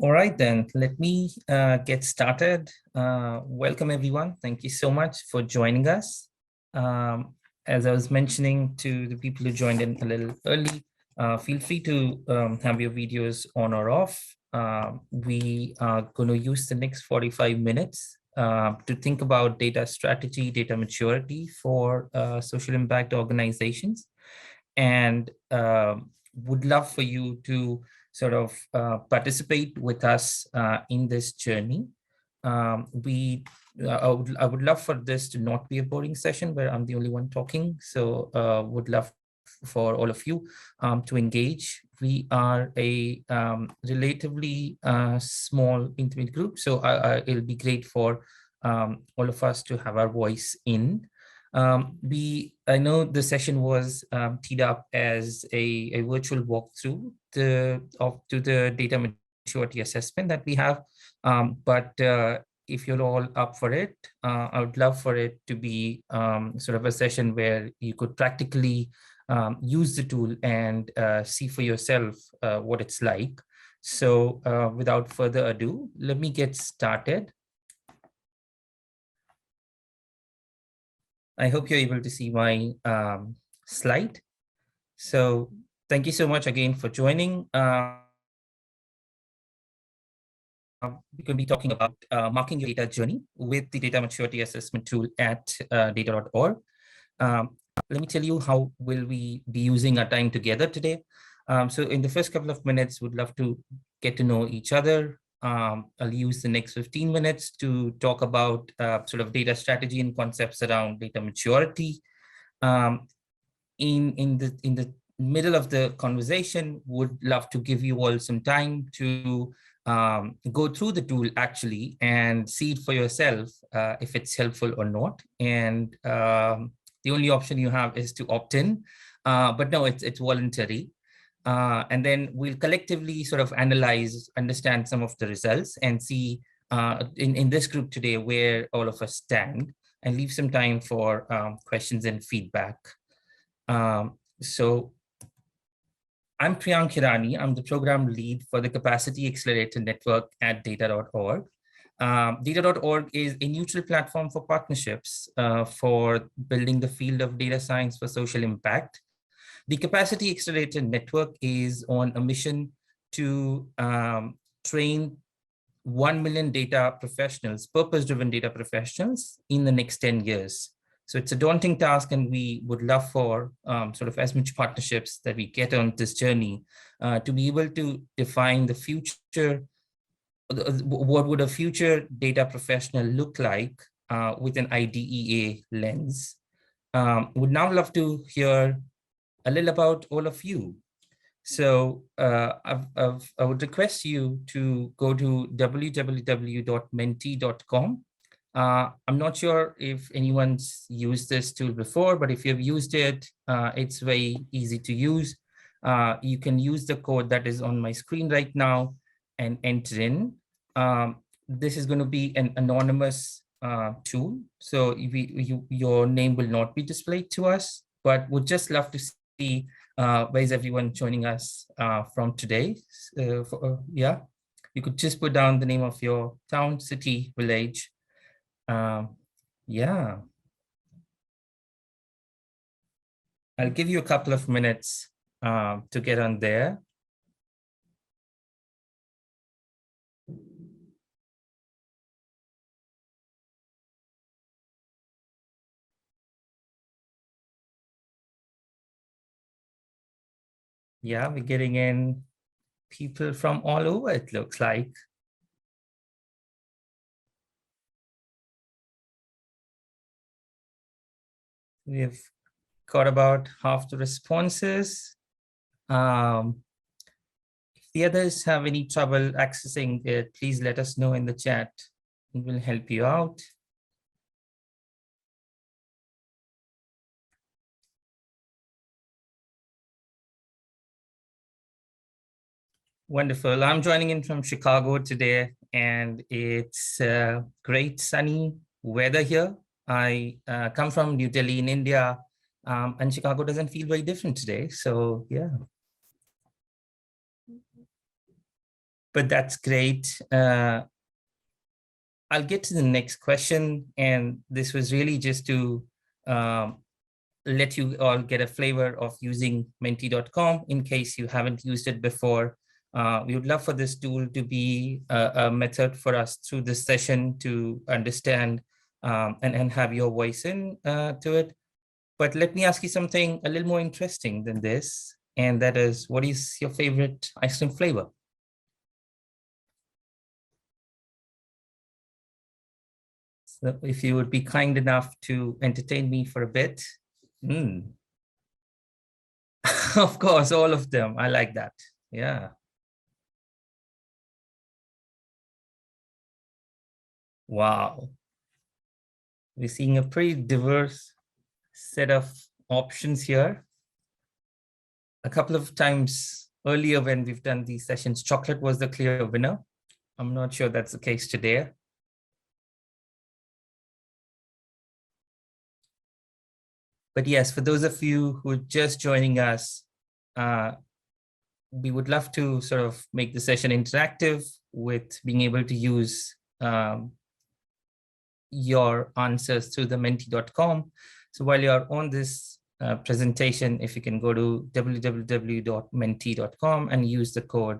All right, then let me get started. Welcome, everyone. Thank you so much for joining us. As I was mentioning to the people who joined in a little early, feel free to have your videos on or off. We are going to use the next 45 minutes to think about data strategy, data maturity for social impact organizations, and would love for you to sort of participate with us in this journey. I would love for this to not be a boring session where I'm the only one talking. So would love for all of you to engage. We are a relatively small, intimate group. So it'll be great for all of us to have our voice in. I know the session was teed up as a virtual walkthrough to the data maturity assessment that we have. But if you're all up for it, I would love for it to be sort of a session where you could practically use the tool and see for yourself what it's like. So without further ado, let me get started. I hope you're able to see my slide. So thank you so much again for joining. We're going to be talking about marking your data journey with the data maturity assessment tool at data.org. Let me tell you how will we be using our time together today. So in the first couple of minutes, we'd love to get to know each other. I'll use the next 15 minutes to talk about sort of data strategy and concepts around data maturity. In the middle of the conversation, would love to give you all some time to go through the tool actually and see it for yourself if it's helpful or not. And the only option you have is to opt in, but no, it's voluntary. And then we'll collectively sort of analyze, understand some of the results and see in this group today where all of us stand, and leave some time for questions and feedback. So I'm Priyank Hirani. I'm the program lead for the Capacity Accelerator Network at data.org. Data.org is a neutral platform for partnerships for building the field of data science for social impact. The Capacity Accelerator Network is on a mission to train 1 million data professionals, purpose-driven data professionals in the next 10 years. So it's a daunting task, and we would love for sort of as much partnerships that we get on this journey to be able to define the future. What would a future data professional look like with an IDEA lens? Would now love to hear a little about all of you. So I would request you to go to www.menti.com. I'm not sure if anyone's used this tool before, but if you've used it, it's very easy to use. You can use the code that is on my screen right now and enter in. This is going to be an anonymous tool, so your name will not be displayed to us, but would just love to see where is everyone joining us from today. Yeah, you could just put down the name of your town, city, village. Yeah, I'll give you a couple of minutes to get on there. Yeah, we're getting in people from all over, it looks like. We've got about half the responses. If the others have any trouble accessing it, please let us know in the chat. It will help you out. Wonderful. I'm joining in from Chicago today, and it's great sunny weather here. I come from New Delhi in India, and Chicago doesn't feel very different today. So yeah. but that's great. I'll get to the next question. And this was really just to let you all get a flavor of using menti.com in case you haven't used it before. We would love for this tool to be a method for us through this session to understand and have your voice in to it. But let me ask you something a little more interesting than this. And that is, what is your favorite ice cream flavor? So if you would be kind enough to entertain me for a bit. Of course, all of them. I like that. Yeah. Wow. We're seeing a pretty diverse set of options here. A couple of times earlier when we've done these sessions, chocolate was the clear winner. I'm not sure that's the case today. But yes, for those of you who are just joining us, we would love to sort of make the session interactive with being able to use your answers through the menti.com. So while you're on this presentation, if you can go to www.menti.com and use the code.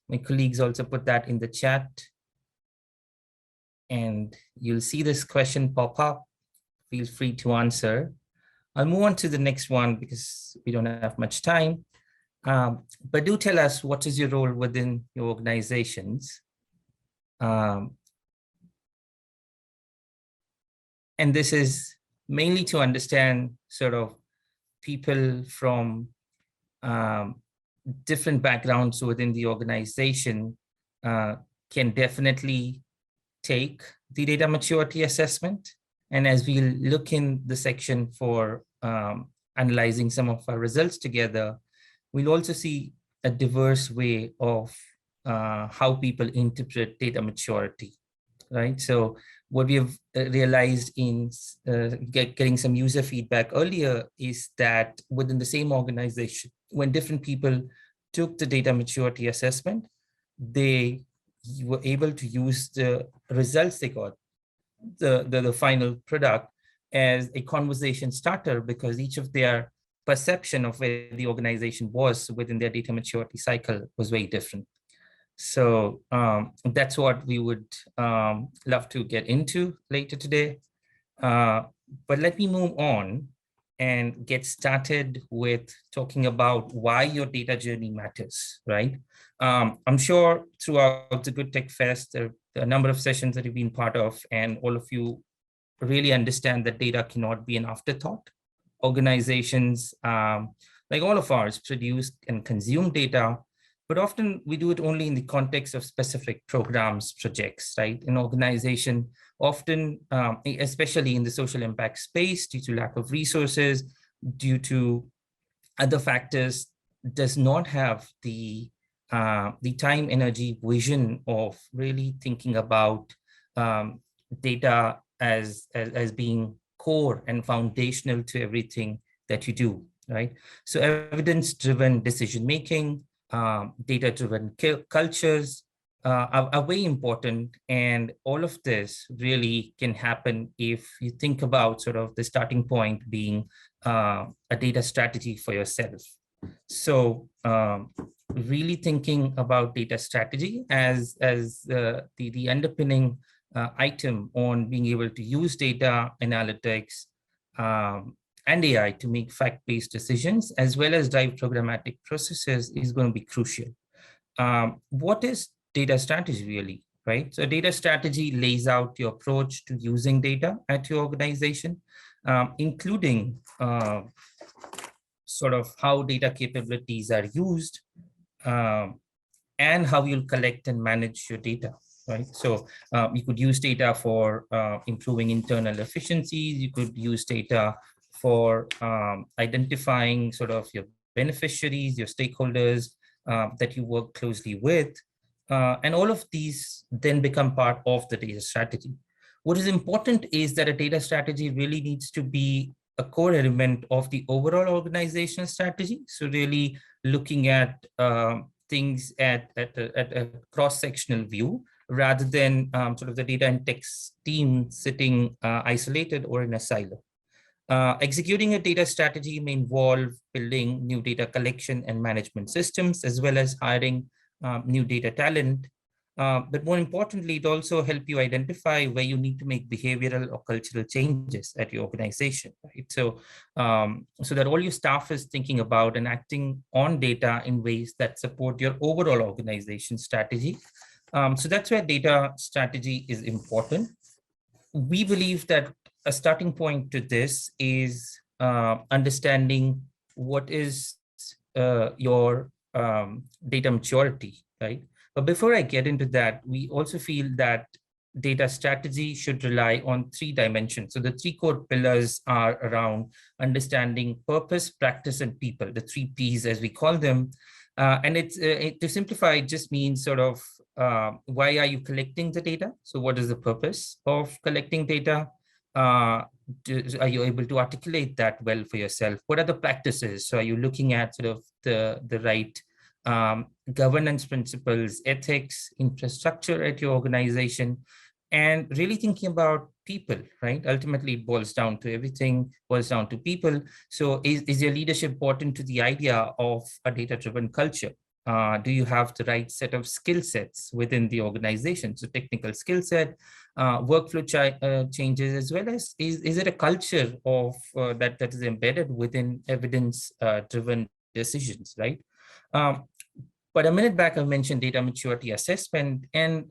My colleagues also put that in the chat. And you'll see this question pop up. Feel free to answer. I'll move on to the next one because we don't have much time. But do tell us, what is your role within your organizations? And this is mainly to understand sort of people from different backgrounds within the organization can definitely take the data maturity assessment. And as we look in the section for analyzing some of our results together, we'll also see a diverse way of how people interpret data maturity, right? So what we have realized in getting some user feedback earlier is that within the same organization, when different people took the data maturity assessment, they were able to use the results they got, the final product, as a conversation starter, because each of their perception of where the organization was within their data maturity cycle was very different. So that's what we would love to get into later today. But let me move on and get started with talking about why your data journey matters, right? I'm sure throughout the Good Tech Fest, there are a number of sessions that you've been part of, and all of you really understand that data cannot be an afterthought. Organizations, like all of ours, produce and consume data, but often we do it only in the context of specific programs, projects, right? An organization often, especially in the social impact space, due to lack of resources, due to other factors, does not have the time, energy, vision of really thinking about data as being core and foundational to everything that you do, right? So evidence-driven decision-making, data-driven cultures are very important. And all of this really can happen if you think about sort of the starting point being a data strategy for yourself. So really thinking about data strategy as the underpinning item on being able to use data analytics and AI to make fact-based decisions, as well as drive programmatic processes, is going to be crucial. What is data strategy really, right? So data strategy lays out your approach to using data at your organization, including sort of how data capabilities are used, and how you'll collect and manage your data, right? So you could use data for improving internal efficiencies. You could use data for identifying sort of your beneficiaries, your stakeholders that you work closely with. And all of these then become part of the data strategy. What is important is that a data strategy really needs to be a core element of the overall organizational strategy. So really looking at things at a cross-sectional view, rather than sort of the data and text team sitting isolated or in a silo. Executing a data strategy may involve building new data collection and management systems, as well as hiring new data talent. But more importantly, it also helps you identify where you need to make behavioral or cultural changes at your organization, right? So that all your staff is thinking about and acting on data in ways that support your overall organization strategy. So that's where data strategy is important. We believe that a starting point to this is understanding what is your data maturity, right? But before I get into that, we also feel that data strategy should rely on 3 dimensions. So the 3 core pillars are around understanding purpose, practice, and people, the 3 Ps as we call them. And to simplify, it just means sort of why are you collecting the data? So what is the purpose of collecting data? Are you able to articulate that well for yourself? What are the practices? So are you looking at sort of the right governance principles, ethics, infrastructure at your organization, and really thinking about people, right? Ultimately, it boils down to everything, boils down to people. So is your leadership bought into the idea of a data-driven culture? Do you have the right set of skill sets within the organization? So technical skill set, workflow changes, as well as is it a culture of that is embedded within evidence-driven decisions, right? But a minute back, I mentioned data maturity assessment, and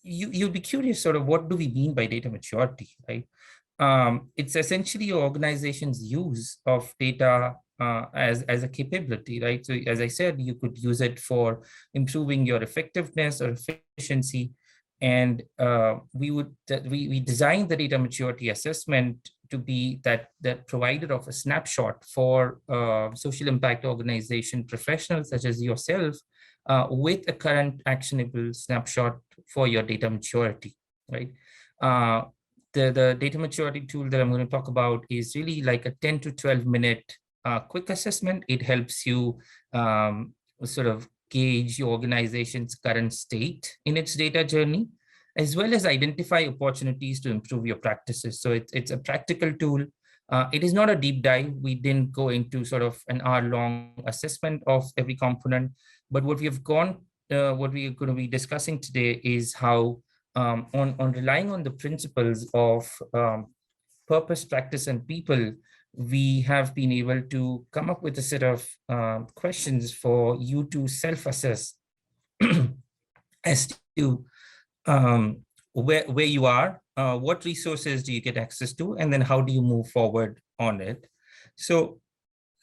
you'll be curious, sort of, what do we mean by data maturity, right? It's essentially your organization's use of data as a capability, right? So as I said, you could use it for improving your effectiveness or efficiency. And we designed the data maturity assessment to be that provider of a snapshot for social impact organization professionals such as yourself, with a current actionable snapshot for your data maturity, right? The data maturity tool that I'm going to talk about is really like a 10 to 12 minute quick assessment. It helps you sort of gauge your organization's current state in its data journey, as well as identify opportunities to improve your practices. So it's a practical tool. It is not a deep dive. We didn't go into sort of an hour-long assessment of every component, but what we are going to be discussing today is how on relying on the principles of purpose, practice, and people, we have been able to come up with a set of questions for you to self-assess as to where you are, what resources do you get access to, and then how do you move forward on it. So,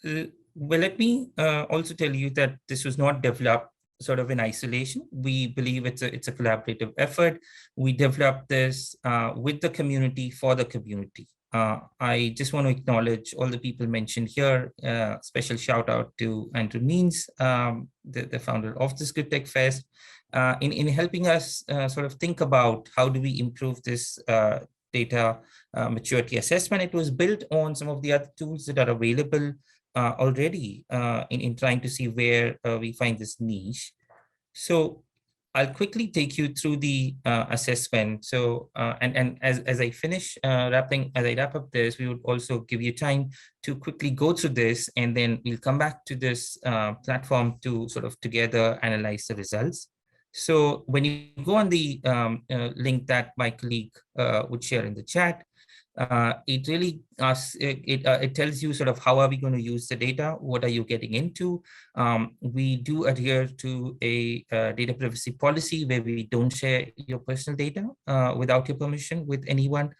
well, let me also tell you that this was not developed sort of in isolation. We believe it's a collaborative effort. We developed this with the community for the community. I just want to acknowledge all the people mentioned here. Special shout out to Andrew Means, the founder of this Good Tech Fest, in helping us sort of think about how do we improve this data maturity assessment. It was built on some of the other tools that are available already in trying to see where we find this niche. So I'll quickly take you through the assessment. So and as I finish as I wrap up this, we would also give you time to quickly go through this, and then we'll come back to this platform to sort of together analyze the results. So when you go on the link that my colleague would share in the chat, it really asks, it tells you sort of how are we going to use the data, what are you getting into. We do adhere to a data privacy policy where we don't share your personal data without your permission with anyone.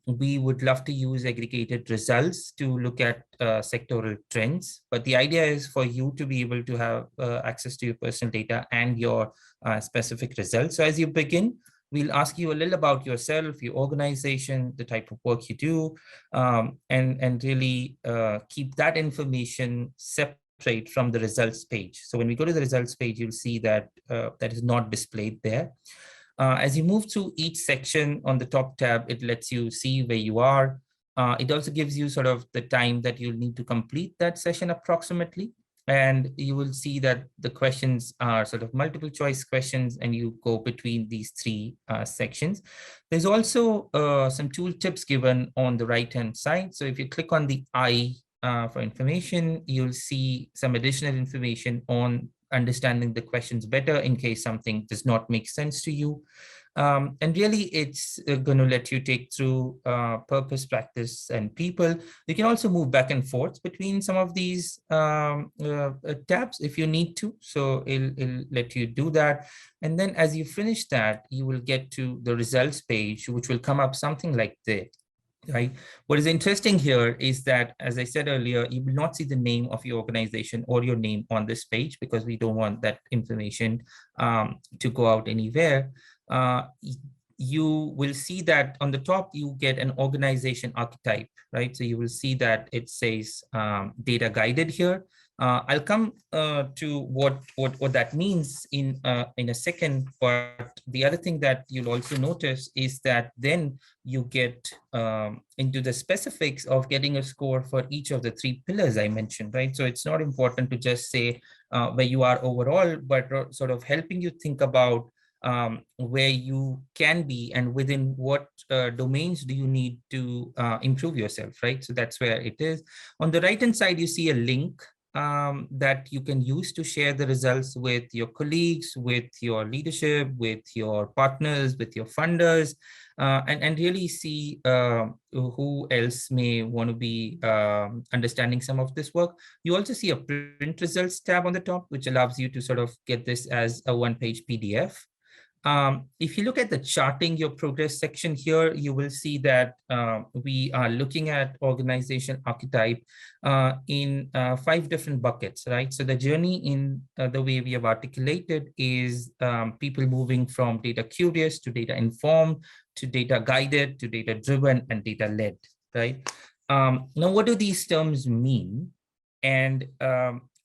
We would love to use aggregated results to look at sectoral trends, but the idea is for you to be able to have access to your personal data and your specific results. So as you begin, we'll ask you a little about yourself, your organization, the type of work you do, and really keep that information separate from the results page. So when we go to the results page, you'll see that that is not displayed there. As you move through each section on the top tab, it lets you see where you are. It also gives you sort of the time that you'll need to complete that session approximately. And you will see that the questions are sort of multiple choice questions, and you go between these three sections. There's also some tool tips given on the right-hand side. So if you click on the I for information, you'll see some additional information on understanding the questions better in case something does not make sense to you. And really, it's going to let you take through purpose, practice, and people. You can also move back and forth between some of these tabs if you need to. So it'll let you do that. And then as you finish that, you will get to the results page, which will come up something like this. Right. What is interesting here is that, as I said earlier, you will not see the name of your organization or your name on this page because we don't want that information to go out anywhere. You will see that on the top, you get an organization archetype, right? So you will see that it says data guided here. I'll come to what that means in a second, but the other thing that you'll also notice is that then you get into the specifics of getting a score for each of the three pillars I mentioned, right? So it's not important to just say where you are overall, but sort of helping you think about where you can be and within what domains do you need to improve yourself, right? So that's where it is. On the right-hand side, you see a link that you can use to share the results with your colleagues, with your leadership, with your partners, with your funders, and really see who else may want to be understanding some of this work. You also see a print results tab on the top, which allows you to sort of get this as a one-page PDF. If you look at the charting your progress section here, you will see that we are looking at organization archetype in 5 different buckets, right? So the journey in the way we have articulated is people moving from data curious to data informed, to data guided, to data driven, and data led, right? Now, what do these terms mean? And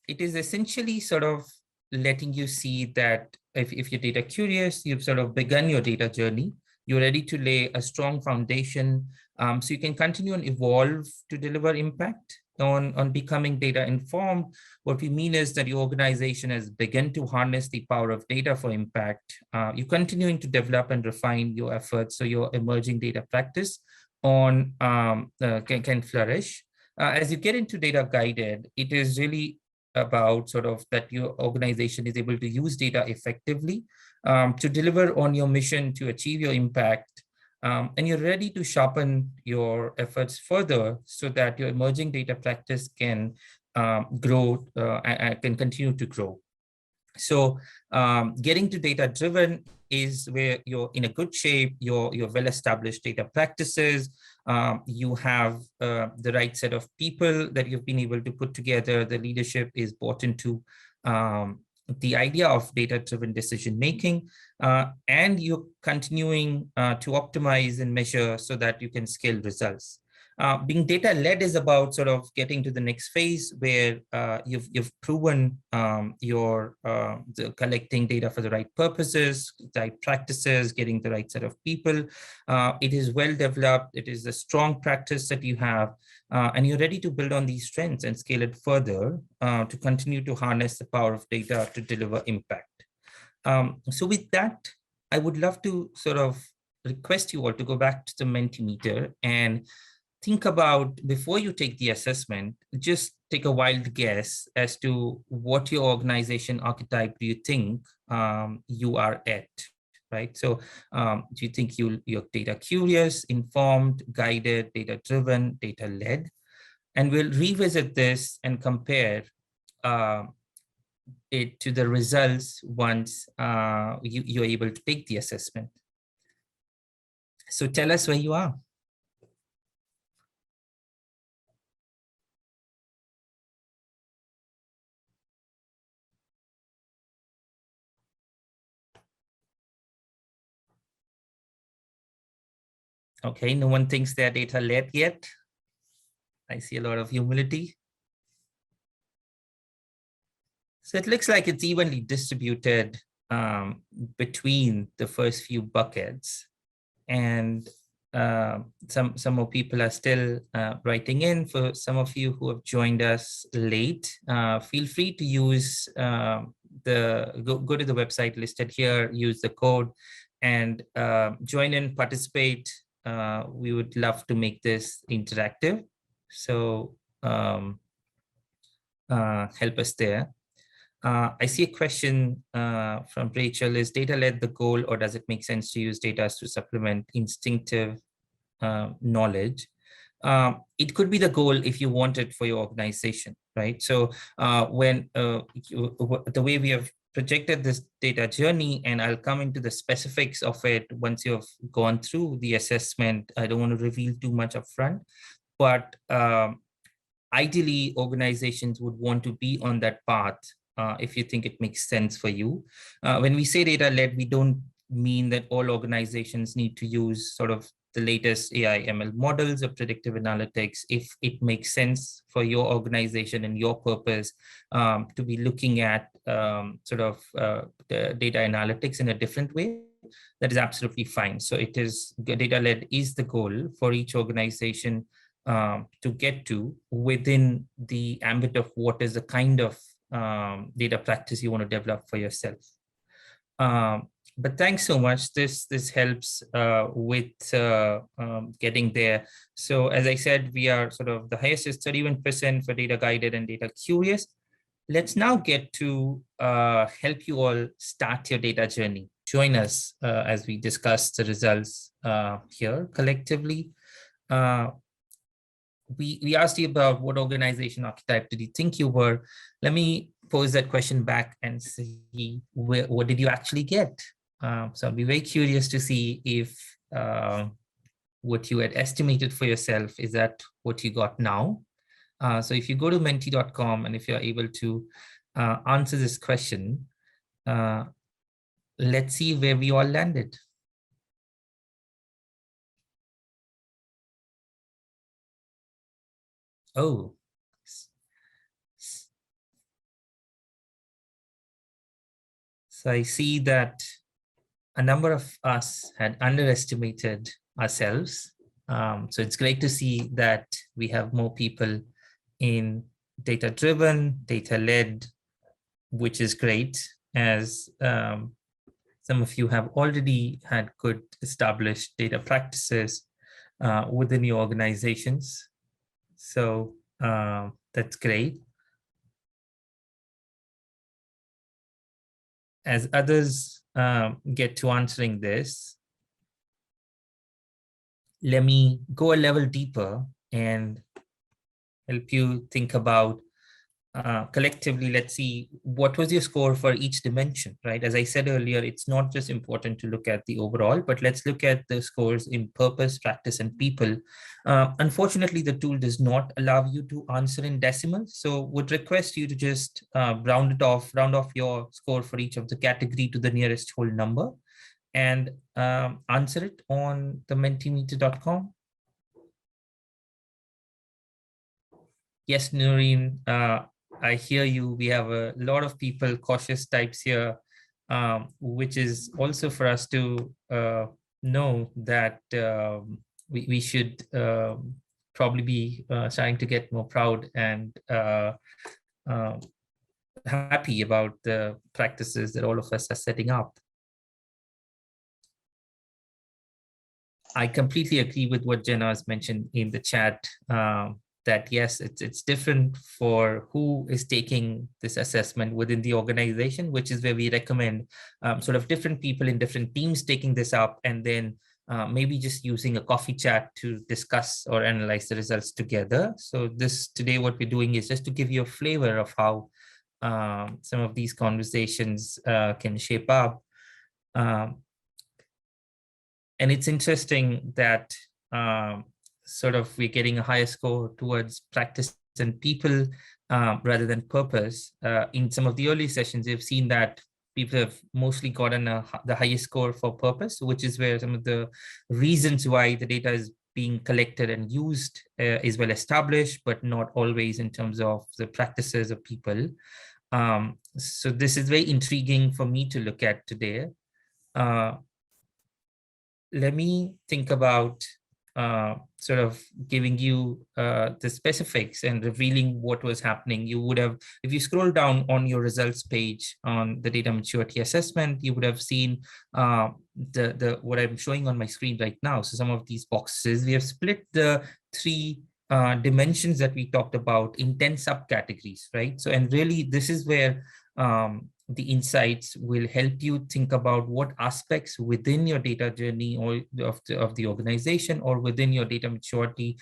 it is essentially sort of letting you see that if you're data curious, you've sort of begun your data journey, you're ready to lay a strong foundation so you can continue and evolve to deliver impact. On becoming data informed, what we mean is that your organization has begun to harness the power of data for impact. You're continuing to develop and refine your efforts so your emerging data practice can flourish. As you get into data guided, it is really about sort of that your organization is able to use data effectively to deliver on your mission to achieve your impact. And you're ready to sharpen your efforts further so that your emerging data practice can grow and can continue to grow. So getting to data driven is where you're in a good shape, you're well-established data practices, you have the right set of people that you've been able to put together, the leadership is bought into the idea of data-driven decision-making, and you're continuing to optimize and measure so that you can scale results. Being data-led is about sort of getting to the next phase where you've proven your collecting data for the right purposes, the right practices, getting the right set of people. It is well developed. It is a strong practice that you have, and you're ready to build on these strengths and scale it further to continue to harness the power of data to deliver impact. So with that, I would love to sort of request you all to go back to the Mentimeter and think about, before you take the assessment, just take a wild guess as to what your organization archetype do you think you are at, right? So do you think you're data curious, informed, guided, data driven, data led? And we'll revisit this and compare it to the results once you're able to take the assessment. So tell us where you are. Okay, no one thinks they're data led yet. I see a lot of humility. So it looks like it's evenly distributed between the first few buckets. And some more people are still writing in. For some of you who have joined us late, feel free to use go to the website listed here, use the code, and join in, participate. We would love to make this interactive. So help us there. I see a question from Rachel. Is data-led the goal, or does it make sense to use data to supplement instinctive knowledge? It could be the goal if you want it for your organization, right? So when the way we have projected this data journey, and I'll come into the specifics of it once you have gone through the assessment. I don't want to reveal too much upfront, but ideally organizations would want to be on that path if you think it makes sense for you. When we say data-led, we don't mean that all organizations need to use sort of the latest AI ML models or predictive analytics. If it makes sense for your organization and your purpose to be looking at sort of the data analytics in a different way, that is absolutely fine. So it is, data-led is the goal for each organization to get to within the ambit of what is the kind of data practice you want to develop for yourself. But thanks so much. This helps with getting there. So as I said, we are sort of, the highest is 31% for data guided and data curious. Let's now get to help you all start your data journey. Join us as we discuss the results here collectively. We asked you about what organization archetype did you think you were. Let me pose that question back and see what did you actually get. So I'll be very curious to see if what you had estimated for yourself, is that what you got now? So if you go to menti.com and if you're able to answer this question, let's see where we all landed. Oh, so I see that a number of us had underestimated ourselves. So it's great to see that we have more people in data-driven, data-led, which is great, as some of you have already had good established data practices within your organizations. So that's great. As others get to answering this, let me go a level deeper and help you think about collectively. Let's see, what was your score for each dimension, right? As I said earlier, it's not just important to look at the overall, but let's look at the scores in purpose, practice, and people. Unfortunately, the tool does not allow you to answer in decimals, so would request you to just round off your score for each of the category to the nearest whole number, and answer it on the mentimeter.com. Yes, Noreen, I hear you. We have a lot of people, cautious types here, which is also for us to know that we should probably be starting to get more proud and happy about the practices that all of us are setting up. I completely agree with what Jenna has mentioned in the chat. That yes, it's different for who is taking this assessment within the organization, which is where we recommend sort of different people in different teams taking this up, and then maybe just using a coffee chat to discuss or analyze the results together. So today what we're doing is just to give you a flavor of how some of these conversations can shape up. And it's interesting that sort of we're getting a higher score towards practice and people rather than purpose. In some of the early sessions, you've seen that people have mostly gotten the highest score for purpose, which is where some of the reasons why the data is being collected and used is well established, but not always in terms of the practices of people. So this is very intriguing for me to look at today. Let me think about sort of giving you the specifics and revealing what was happening. You would have, if you scroll down on your results page on the data maturity assessment, you would have seen the what I'm showing on my screen right now. So some of these boxes, we have split the three dimensions that we talked about in 10 subcategories, right? So, and really this is where the insights will help you think about what aspects within your data journey or of the organization or within your data maturity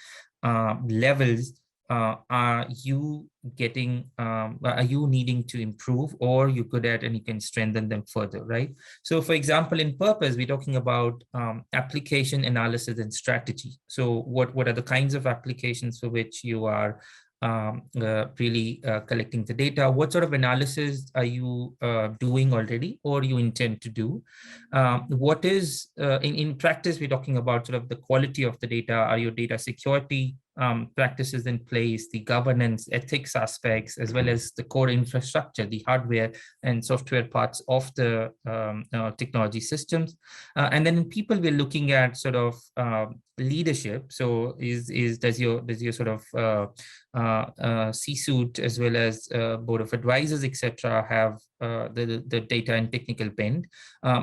levels are you getting, are you needing to improve, or you're good at and you can strengthen them further, right? So for example, in purpose, we're talking about application analysis and strategy. So what are the kinds of applications for which you are really collecting the data? What sort of analysis are you doing already or you intend to do? What is, in practice, we're talking about sort of the quality of the data. Are your data security practices in place, the governance, ethics aspects, as well as the core infrastructure, the hardware and software parts of the technology systems? And then in people, we're looking at sort of leadership. So does your sort of C-suite as well as board of advisors, etc., have the data and technical bend?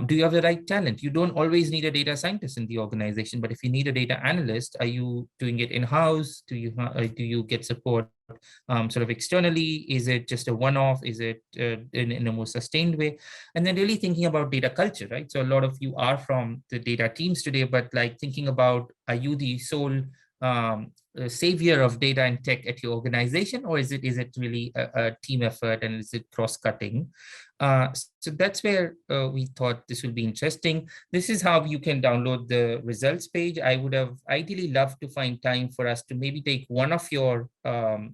Do you have the right talent? You don't always need a data scientist in the organization, but if you need a data analyst, are you doing it in-house? Do you get support sort of externally? Is it just a one-off? Is it in a more sustained way? And then really thinking about data culture, right? So a lot of you are from the data teams today, but like thinking about, are you the sole savior of data and tech at your organization, or is it really a team effort, and is it cross-cutting? So that's where we thought this would be interesting. This is how you can download the results page. I would have ideally loved to find time for us to maybe take one of your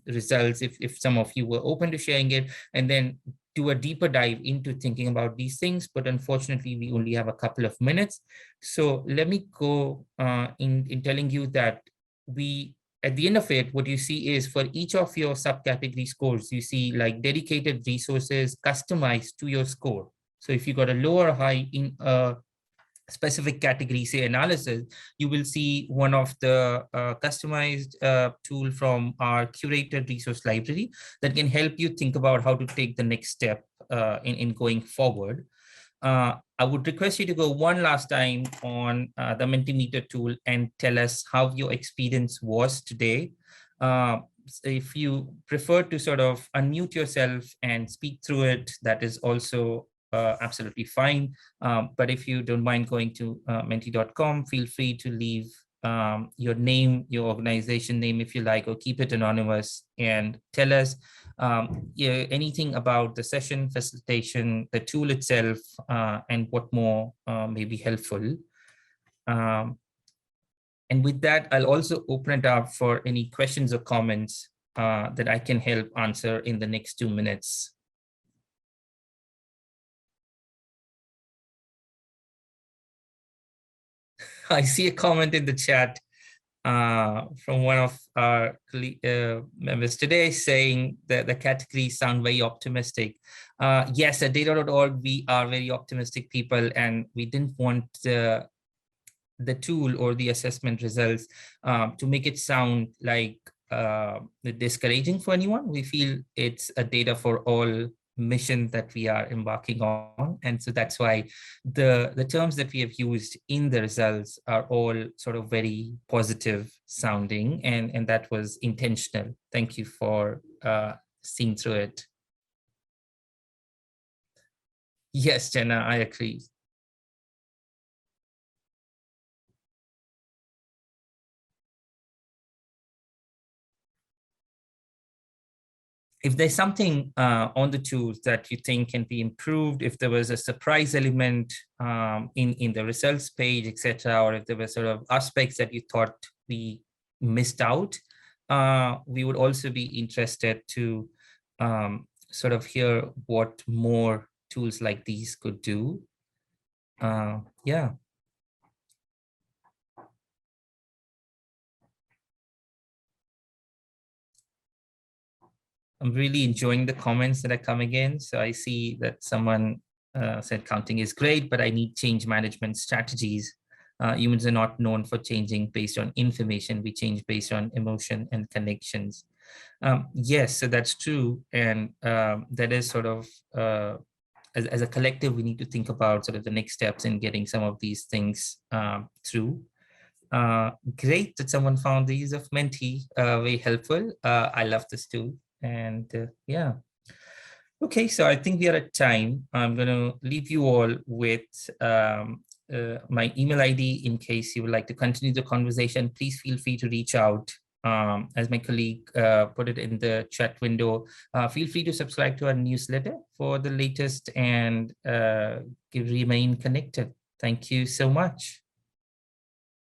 results, if some of you were open to sharing it, and then do a deeper dive into thinking about these things. But unfortunately, we only have a couple of minutes. So let me go in telling you that at the end of it, what you see is for each of your subcategory scores, you see like dedicated resources customized to your score. So if you got a low or high in a specific category, say analysis, you will see one of the customized tool from our curated resource library that can help you think about how to take the next step in going forward. I would request you to go one last time on the Mentimeter tool and tell us how your experience was today. So if you prefer to sort of unmute yourself and speak through it, that is also absolutely fine. But if you don't mind going to menti.com, feel free to leave your name, your organization name, if you like, or keep it anonymous, and tell us anything about the session facilitation, the tool itself, and what more may be helpful. And with that, I'll also open it up for any questions or comments that I can help answer in the next 2 minutes. I see a comment in the chat from one of our members today saying that the categories sound very optimistic. Yes, at data.org, we are very optimistic people, and we didn't want the tool or the assessment results to make it sound like discouraging for anyone. We feel it's a data for all mission that we are embarking on. And so that's why the terms that we have used in the results are all sort of very positive sounding, and that was intentional. Thank you for seeing through it. Yes, Jenna, I agree. If there's something on the tools that you think can be improved, if there was a surprise element in the results page, etc., or if there were sort of aspects that you thought we missed out, we would also be interested to sort of hear what more tools like these could do. Yeah. I'm really enjoying the comments that are coming in. So I see that someone said counting is great, but I need change management strategies. Humans are not known for changing based on information. We change based on emotion and connections. Yes, so that's true. And that is sort of, as a collective, we need to think about sort of the next steps in getting some of these things through. Great that someone found the use of Menti very helpful. I love this too. And yeah. Okay, so I think we are at time. I'm going to leave you all with my email ID in case you would like to continue the conversation. Please feel free to reach out. As my colleague put it in the chat window, feel free to subscribe to our newsletter for the latest and remain connected. Thank you so much.